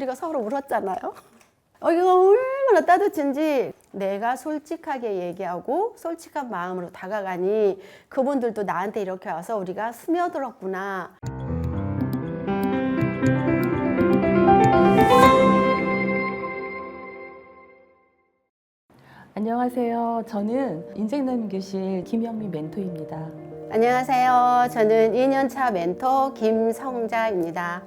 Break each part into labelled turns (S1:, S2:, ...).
S1: 우리가 서로 울었잖아요. 이거 얼마나 따뜻한지 내가 솔직하게 얘기하고 솔직한 마음으로 다가가니 그분들도 나한테 이렇게 와서 우리가 스며들었구나.
S2: 안녕하세요. 저는 인생나눔교실 김영미 멘토입니다.
S1: 안녕하세요. 저는 2년차 멘토 김성자입니다.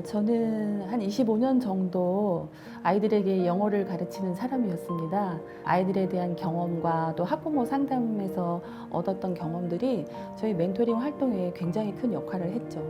S2: 저는 한 25년 정도 아이들에게 영어를 가르치는 사람이었습니다. 아이들에 대한 경험과 또 학부모 상담에서 얻었던 경험들이 저희 멘토링 활동에 굉장히 큰 역할을 했죠.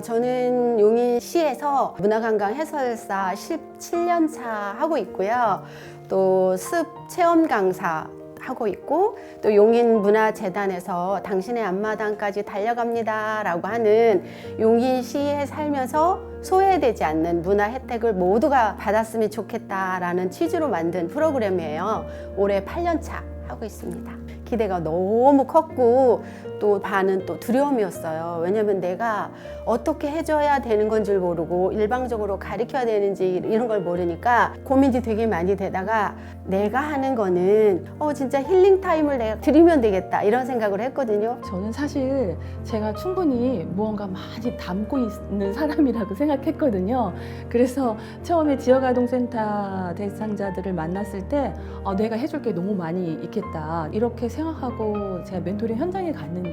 S1: 저는 용인시에서 문화관광 해설사 17년차 하고 있고요. 또 습 체험 강사 하고 있고, 또 용인문화재단에서 당신의 앞마당까지 달려갑니다 라고 하는 용인시에 살면서 소외되지 않는 문화 혜택을 모두가 받았으면 좋겠다라는 취지로 만든 프로그램이에요. 올해 8년차 하고 있습니다. 기대가 너무 컸고 또 반은 또 두려움이었어요. 왜냐면 내가 어떻게 해줘야 되는 건 줄 모르고 일방적으로 가르쳐야 되는지 이런 걸 모르니까 고민이 되게 많이 되다가 내가 하는 거는 진짜 힐링 타임을 내가 드리면 되겠다 이런 생각을 했거든요.
S2: 저는 사실 제가 충분히 무언가 많이 담고 있는 사람이라고 생각했거든요. 그래서 처음에 지역아동센터 대상자들을 만났을 때 내가 해줄 게 너무 많이 있겠다 이렇게 생각하고 제가 멘토링 현장에 갔는데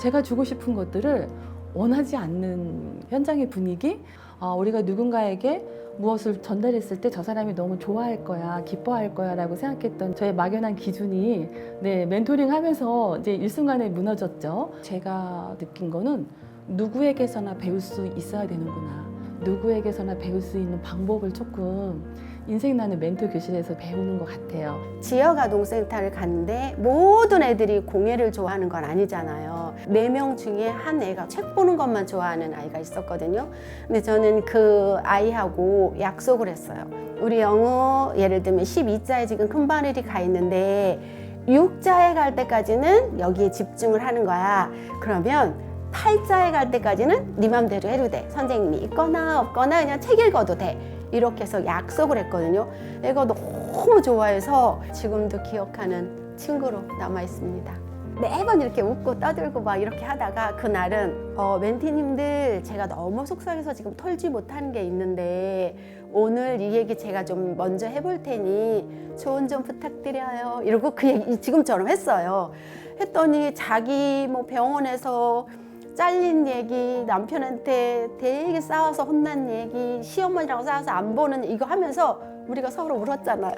S2: 제가 주고 싶은 것들을 원하지 않는 현장의 분위기, 우리가 누군가에게 무엇을 전달했을 때 저 사람이 너무 좋아할 거야, 기뻐할 거야 라고 생각했던 저의 막연한 기준이 멘토링 하면서 이제 일순간에 무너졌죠. 제가 느낀 거는 누구에게서나 배울 수 있어야 되는구나. 누구에게서나 배울 수 있는 방법을 조금 인생나눔 멘토 교실에서 배우는 것 같아요.
S1: 지역아동센터를 갔는데 모든 애들이 공예를 좋아하는 건 아니잖아요. 4명 중에 한 애가 책 보는 것만 좋아하는 아이가 있었거든요. 근데 저는 그 아이하고 약속을 했어요. 우리 영어 예를 들면 12자에 지금 큰바늘이 가 있는데 6자에 갈 때까지는 여기에 집중을 하는 거야. 그러면 8자에 갈 때까지는 네 맘대로 해도 돼. 선생님이 있거나 없거나 그냥 책 읽어도 돼. 이렇게 해서 약속을 했거든요. 애가 너무 좋아해서 지금도 기억하는 친구로 남아 있습니다. 매번 이렇게 웃고 떠들고 막 이렇게 하다가 그날은 멘티님들 제가 너무 속상해서 지금 털지 못하는 게 있는데 오늘 이 얘기 제가 좀 먼저 해볼 테니 조언 좀 부탁드려요. 이러고 그 얘기 지금처럼 했어요. 했더니 자기 뭐 병원에서 잘린 얘기, 남편한테 되게 싸워서 혼난 얘기, 시어머니랑 싸워서 안 보는 이거 하면서 우리가 서로 울었잖아요.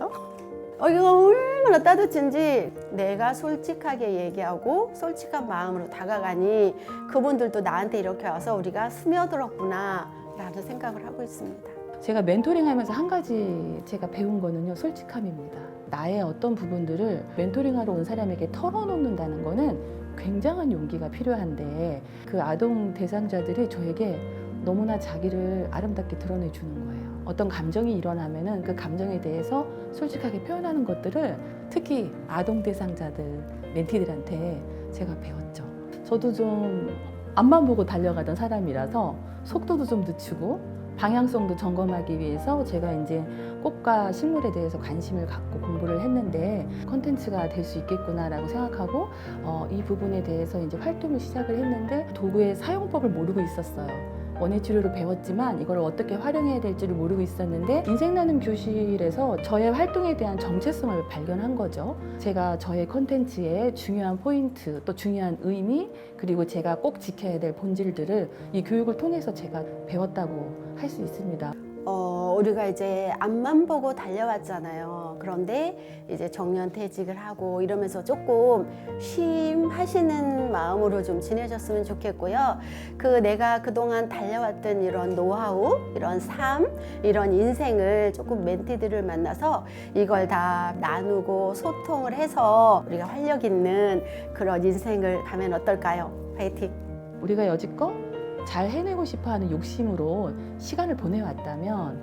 S1: 이거 얼마나 따뜻한지 내가 솔직하게 얘기하고 솔직한 마음으로 다가가니 그분들도 나한테 이렇게 와서 우리가 스며들었구나 라는 생각을 하고 있습니다.
S2: 제가 멘토링 하면서 한 가지 제가 배운 거는요, 솔직함입니다. 나의 어떤 부분들을 멘토링하러 온 사람에게 털어놓는다는 거는 굉장한 용기가 필요한데 그 아동 대상자들이 저에게 너무나 자기를 아름답게 드러내 주는 거예요. 어떤 감정이 일어나면은 그 감정에 대해서 솔직하게 표현하는 것들을 특히 아동 대상자들, 멘티들한테 제가 배웠죠. 저도 좀 앞만 보고 달려가던 사람이라서 속도도 좀 늦추고 방향성도 점검하기 위해서 제가 이제 꽃과 식물에 대해서 관심을 갖고 공부를 했는데 컨텐츠가 될 수 있겠구나라고 생각하고 이 부분에 대해서 이제 활동을 시작을 했는데 도구의 사용법을 모르고 있었어요. 원예치료를 배웠지만 이걸 어떻게 활용해야 될지를 모르고 있었는데 인생나눔 교실에서 저의 활동에 대한 정체성을 발견한 거죠. 제가 저의 컨텐츠의 중요한 포인트, 또 중요한 의미, 그리고 제가 꼭 지켜야 될 본질들을 이 교육을 통해서 제가 배웠다고 할 수 있습니다.
S1: 우리가 이제 앞만 보고 달려왔잖아요. 그런데 이제 정년퇴직을 하고 이러면서 조금 쉼하시는 마음으로 좀 지내셨으면 좋겠고요. 내가 그동안 달려왔던 이런 노하우, 이런 삶, 이런 인생을 조금 멘티들을 만나서 이걸 다 나누고 소통을 해서 우리가 활력 있는 그런 인생을 가면 어떨까요? 파이팅!
S2: 우리가 여지껏 잘 해내고 싶어하는 욕심으로 시간을 보내왔다면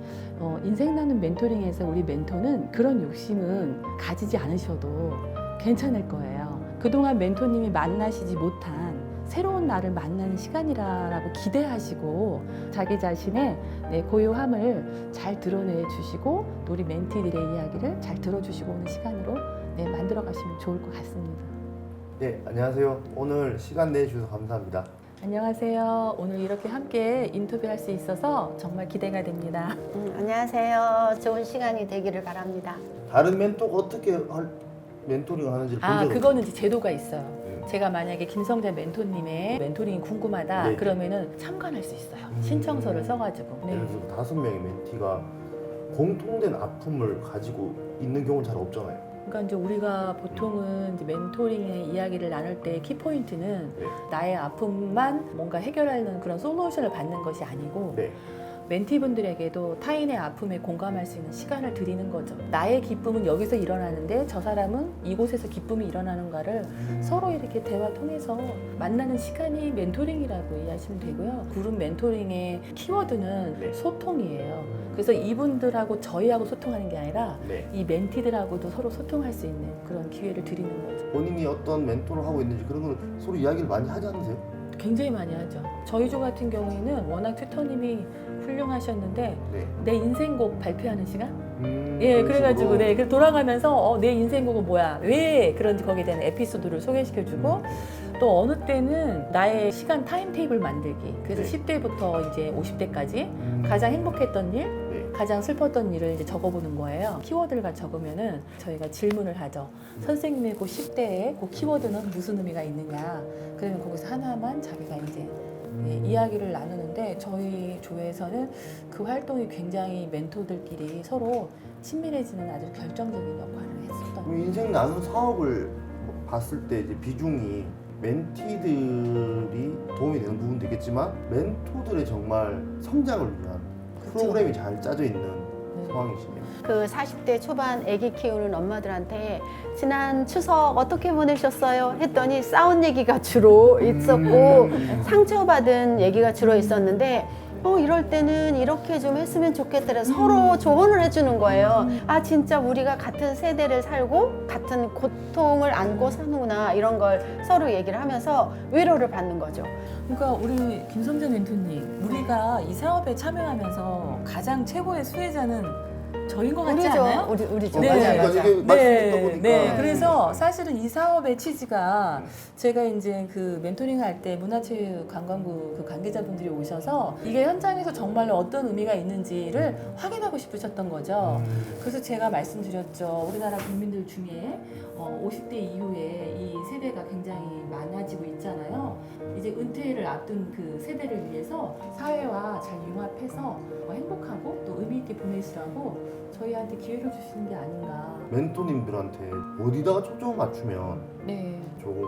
S2: 인생나눔 멘토링에서 우리 멘토는 그런 욕심은 가지지 않으셔도 괜찮을 거예요. 그동안 멘토님이 만나시지 못한 새로운 나를 만나는 시간이라고 기대하시고 자기 자신의 고요함을 잘 드러내 주시고 또 우리 멘티들의 이야기를 잘 들어주시고 오는 시간으로 만들어 가시면 좋을 것 같습니다.
S3: 네, 안녕하세요. 오늘 시간 내주셔서 감사합니다.
S2: 안녕하세요. 오늘 이렇게 함께 인터뷰할 수 있어서 정말 기대가 됩니다.
S1: 안녕하세요. 좋은 시간이 되기를 바랍니다.
S3: 다른 멘토가 어떻게 멘토링을 하는지를 본 적은
S2: 그거는 이제 제도가 있어요.
S3: 네.
S2: 제가 만약에 김성재 멘토님의 멘토링이 궁금하다
S3: 네.
S2: 그러면은 참관할 수 있어요. 신청서를 써가지고. 네.
S3: 예를 들어서 5명의 멘티가 공통된 아픔을 가지고 있는 경우는 잘 없잖아요.
S2: 그러니까 이제 우리가 보통은 이제 멘토링의 이야기를 나눌 때 키포인트는
S3: 네.
S2: 나의 아픔만 뭔가 해결하는 그런 솔루션을 받는 것이 아니고
S3: 네.
S2: 멘티분들에게도 타인의 아픔에 공감할 수 있는 시간을 드리는 거죠. 나의 기쁨은 여기서 일어나는데 저 사람은 이곳에서 기쁨이 일어나는가를 서로 이렇게 대화 통해서 만나는 시간이 멘토링이라고 이해하시면 되고요. 그룹 멘토링의 키워드는
S3: 네.
S2: 소통이에요. 그래서 이분들하고 저희하고 소통하는 게 아니라
S3: 네.
S2: 이 멘티들하고도 서로 소통할 수 있는 그런 기회를 드리는 거죠.
S3: 본인이 어떤 멘토를 하고 있는지 그런 걸 서로 이야기를 많이 하지 않으세요?
S2: 굉장히 많이 하죠. 저희 조 같은 경우에는 워낙 튜터님이 훌륭하셨는데
S3: 네.
S2: 내 인생곡 발표하는 시간?
S3: 그런
S2: 그래가지고
S3: 식으로.
S2: 그래서 돌아가면서 내 인생곡은 뭐야? 왜 그런지 거기에 대한 에피소드를 소개시켜주고 또 어느 때는 나의 시간 타임테이블 만들기. 그래서
S3: 네.
S2: 10대부터 이제 50대까지 가장 행복했던 일,
S3: 네.
S2: 가장 슬펐던 일을 이제 적어보는 거예요. 키워드를 같이 적으면은 저희가 질문을 하죠. 선생님의 그 10대의 그 키워드는 무슨 의미가 있느냐. 그러면 거기서 하나만 자기가 이제 이야기를 나누는데 저희 조에서는 그 활동이 굉장히 멘토들끼리 서로 친밀해지는 아주 결정적인 역할을 했었던
S3: 그럼 인생 나눈 사업을 봤을 때 이제 비중이 멘티들이 도움이 되는 부분도 있겠지만 멘토들의 정말 성장을 위한
S2: 그쵸.
S3: 프로그램이 잘 짜져 있는
S2: 네.
S3: 상황이시네요.
S1: 그 40대 초반 아기 키우는 엄마들한테 지난 추석 어떻게 보내셨어요? 했더니 싸운 얘기가 주로 있었고 상처받은 얘기가 주로 있었는데 이럴 때는 이렇게 좀 했으면 좋겠다 그래서 서로 조언을 해주는 거예요. 아 진짜 우리가 같은 세대를 살고 같은 고통을 안고 사는구나 이런 걸 서로 얘기를 하면서 위로를 받는 거죠.
S2: 그러니까 우리 김성재 멘토님 우리가 이 사업에 참여하면서 가장 최고의 수혜자는 저인 것 같지 않아요?
S1: 우리죠.
S2: 네.
S1: 맞아, 맞아.
S3: 이게 말씀 듣다 보니까
S2: 네. 그래서 사실은 이 사업의 취지가 제가 이제 그 멘토링 할 때 문화체육관광부 그 관계자분들이 오셔서 이게 현장에서 정말로 어떤 의미가 있는지를 확인하고 싶으셨던 거죠. 그래서 제가 말씀드렸죠. 우리나라 국민들 중에 50대 이후에 이 세대가 굉장히 많아지고 있잖아요. 이제 은퇴를 앞둔 그 세대를 위해서 사회와 잘 융합해서 행복하고 또 의미 있게 보내시라고 저희한테 기회를 주시는 게 아닌가.
S3: 멘토님들한테 어디다가 초점을 맞추면
S2: 네.
S3: 조금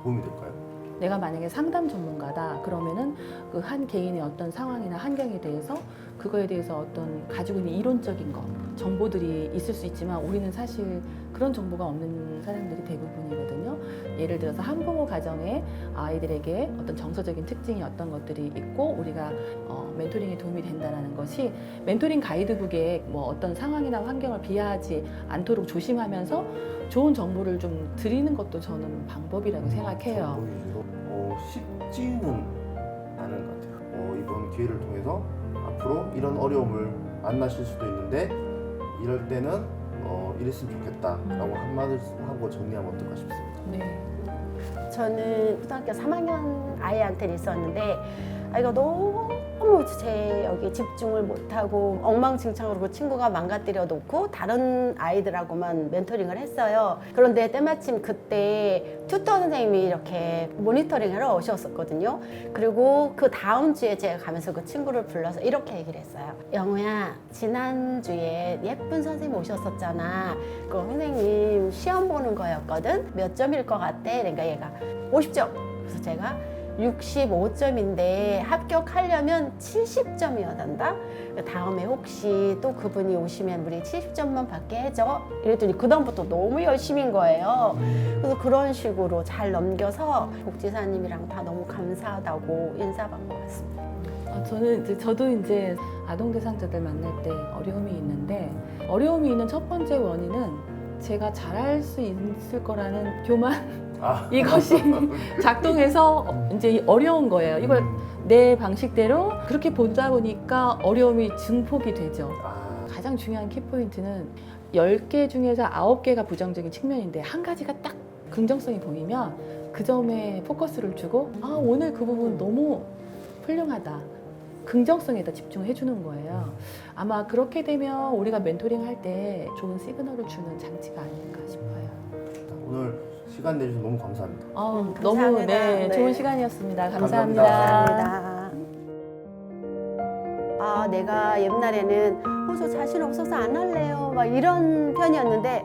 S3: 도움이 될까요?
S2: 내가 만약에 상담 전문가다 그러면은 그 한 개인의 어떤 상황이나 환경에 대해서 그거에 대해서 어떤 가지고 있는 이론적인 거 정보들이 있을 수 있지만 우리는 사실 그런 정보가 없는 사람들이 대부분이거든요. 예를 들어서 한부모 가정의 아이들에게 어떤 정서적인 특징이 어떤 것들이 있고 우리가 멘토링에 도움이 된다는 것이 멘토링 가이드북에 뭐 어떤 상황이나 환경을 비하하지 않도록 조심하면서 좋은 정보를 좀 드리는 것도 저는 방법이라고 생각해요.
S3: 쉽지는 않은 것 같아요. 이번 기회를 통해서 앞으로 이런 어려움을 만나실 수도 있는데 이럴 때는 이랬으면 좋겠다라고 한마디 하고 정리하면 어떨까 싶습니다.
S2: 네.
S1: 저는 초등학교 3학년 아이한테 있었는데 아이가 너무 제 여기 집중을 못하고 엉망진창으로 그 친구가 망가뜨려 놓고 다른 아이들하고만 멘토링을 했어요. 그런데 때마침 그때 튜터 선생님이 이렇게 모니터링 하러 오셨었거든요. 그리고 그 다음 주에 제가 가면서 그 친구를 불러서 이렇게 얘기를 했어요. 영우야, 지난주에 예쁜 선생님 오셨었잖아. 그 선생님 시험 보는 거였거든. 몇 점일 것 같아? 그러니까 얘가 50점. 그래서 제가 65점인데 합격하려면 70점이어야 다음에 혹시 또 그분이 오시면 우리 70점만 받게 해줘. 이랬더니 그다음부터 너무 열심인 거예요. 그래서 그런 식으로 잘 넘겨서 복지사님이랑 다 너무 감사하다고 인사받은 것 같습니다.
S2: 저도 이제 아동 대상자들 만날 때 어려움이 있는데 어려움이 있는 첫 번째 원인은 제가 잘할 수 있을 거라는 교만
S3: 아.
S2: 이것이 작동해서 이제 어려운 거예요. 이걸 내 방식대로 그렇게 보다 보니까 어려움이 증폭이 되죠.
S3: 아.
S2: 가장 중요한 키포인트는 10개 중에서 9개가 부정적인 측면인데 한 가지가 딱 긍정성이 보이면 그 점에 포커스를 주고 오늘 그 부분 너무 훌륭하다. 긍정성에다 집중해 주는 거예요. 아마 그렇게 되면 우리가 멘토링 할 때 좋은 시그널을 주는 장치가 아닐까 싶어요.
S3: 오늘 시간 내주셔서 너무 감사합니다.
S2: 너무
S1: 감사합니다. 네.
S2: 좋은 시간이었습니다.
S3: 감사합니다.
S2: 감사합니다.
S1: 아, 내가 옛날에는 저 자신 없어서 안 할래요. 막 이런 편이었는데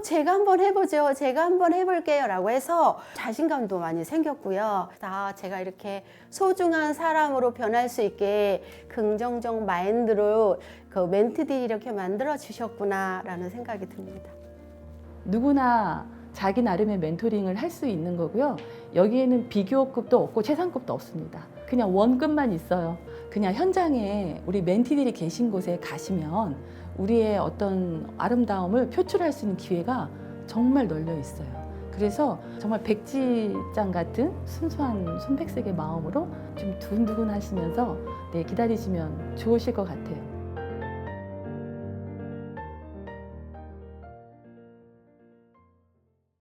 S1: 제가 한번 해보죠. 제가 한번 해볼게요. 라고 해서 자신감도 많이 생겼고요. 제가 이렇게 소중한 사람으로 변할 수 있게 긍정적 마인드로 그 멘티들이 이렇게 만들어 주셨구나 라는 생각이 듭니다.
S2: 누구나 자기 나름의 멘토링을 할 수 있는 거고요. 여기에는 비교급도 없고 최상급도 없습니다. 그냥 원급만 있어요. 그냥 현장에 우리 멘티들이 계신 곳에 가시면 우리의 어떤 아름다움을 표출할 수 있는 기회가 정말 널려 있어요. 그래서 정말 백지장 같은 순수한 손백색의 마음으로 좀 두근두근 하시면서 기다리시면 좋으실 것 같아요.